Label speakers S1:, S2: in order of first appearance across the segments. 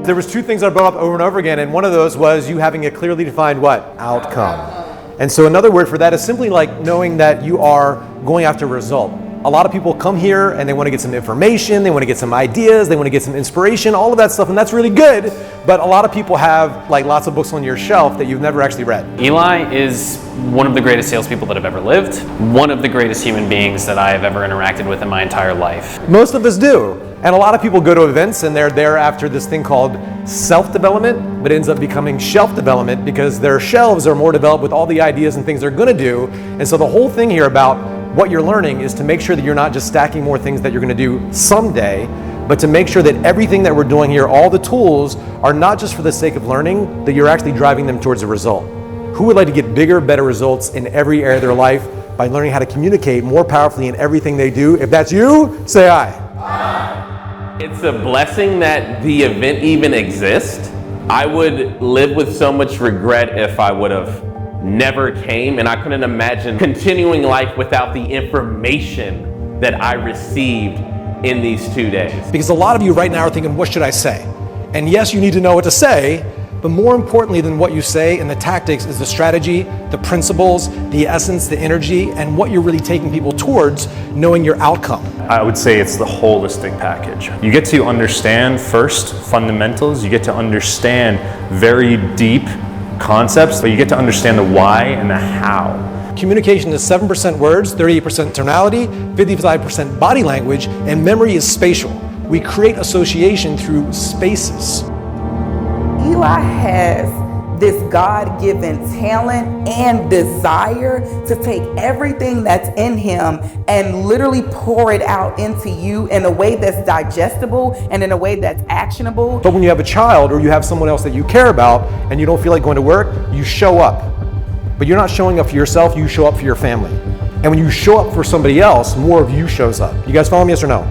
S1: There was two things I brought up over and over again, and one of those was you having a clearly defined what? Outcome. And so another word for that is simply like knowing that you are going after a result. A lot of people come here and they want to get some information, they want to get some ideas, they want to get some inspiration, all of that stuff, and that's really good, but a lot of people have like lots of books on your shelf that you've never actually read.
S2: Eli is one of the greatest salespeople that have ever lived, one of the greatest human beings that I have ever interacted with in my entire life.
S1: Most of us do, and a lot of people go to events and they're there after this thing called self-development, but it ends up becoming shelf development because their shelves are more developed with all the ideas and things they're going to do, and so the whole thing here about what you're learning is to make sure that you're not just stacking more things that you're going to do someday, but to make sure that everything that we're doing here, all the tools, are not just for the sake of learning, that you're actually driving them towards a result. Who would like to get bigger, better results in every area of their life by learning how to communicate more powerfully in everything they do? If that's you, say aye.
S3: It's a blessing that the event even exists. I would live with so much regret if I would have never came, and I couldn't imagine continuing life without the information that I received in these 2 days.
S1: Because a lot of you right now are thinking, what should I say? And yes, you need to know what to say, but more importantly than what you say and the tactics is the strategy, the principles, the essence, the energy, and what you're really taking people towards, knowing your outcome.
S4: I would say it's the holistic package. You get to understand first fundamentals, you get to understand very deep concepts, but you get to understand the why and the how.
S1: Communication is 7% words, 38% tonality, 55% body language, and memory is spatial. We create association through spaces.
S5: Eli has this God-given talent and desire to take everything that's in him and literally pour it out into you in a way that's digestible and in a way that's actionable.
S1: But when you have a child or you have someone else that you care about and you don't feel like going to work, you show up. But you're not showing up for yourself, you show up for your family. And when you show up for somebody else, more of you shows up. You guys follow me, yes or no?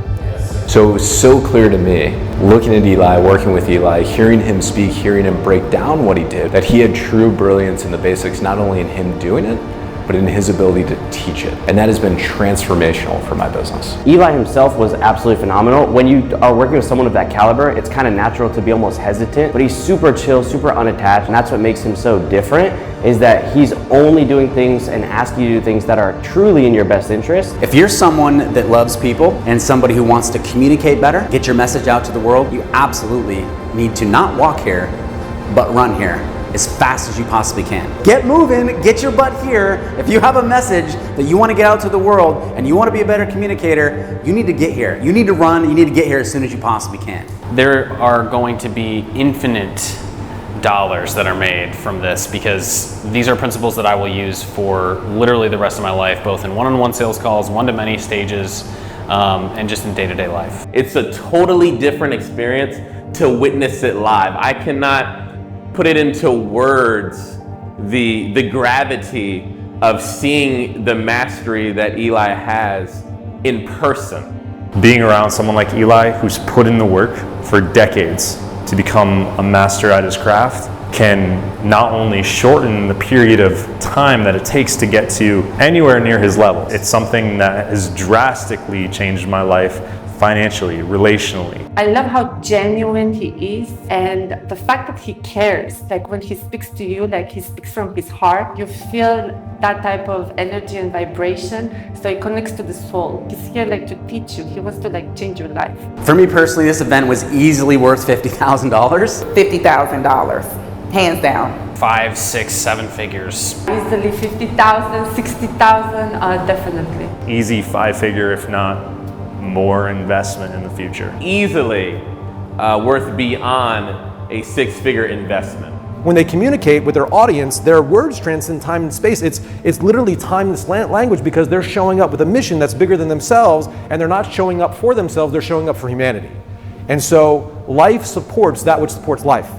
S6: So it was so clear to me, looking at Eli, working with Eli, hearing him speak, hearing him break down what he did, that he had true brilliance in the basics, not only in him doing it, but in his ability to teach it. And that has been transformational for my business.
S7: Eli himself was absolutely phenomenal. When you are working with someone of that caliber, it's kind of natural to be almost hesitant, but he's super chill, super unattached, and that's what makes him so different, is that he's only doing things and asking you to do things that are truly in your best interest.
S8: If you're someone that loves people and somebody who wants to communicate better, get your message out to the world, you absolutely need to not walk here, but run here as fast as you possibly can. Get moving, get your butt here. If you have a message that you want to get out to the world and you want to be a better communicator, you need to get here. You need to run, you need to get here as soon as you possibly can.
S2: There are going to be infinite dollars that are made from this because these are principles that I will use for literally the rest of my life, both in one-on-one sales calls, one-to-many stages, and just in day-to-day life.
S3: It's a totally different experience to witness it live. I cannot put it into words, the gravity of seeing the mastery that Eli has in person.
S4: Being around someone like Eli, who's put in the work for decades to become a master at his craft, can not only shorten the period of time that it takes to get to anywhere near his level. It's something that has drastically changed my life financially, relationally.
S9: I love how genuine he is and the fact that he cares. Like when he speaks to you, like he speaks from his heart, you feel that type of energy and vibration, so it connects to the soul. He's here like to teach you. He wants to like change your life.
S8: For me personally, this event was easily worth $50,000.
S5: $50,000, hands down.
S2: 5, 6, 7 figures.
S9: Easily 50,000, 60,000, definitely.
S4: Easy 5-figure, if not more investment in the future.
S3: Easily worth beyond a 6-figure investment.
S1: When they communicate with their audience, their words transcend time and space. It's literally timeless language because they're showing up with a mission that's bigger than themselves, and they're not showing up for themselves, they're showing up for humanity. And so life supports that which supports life.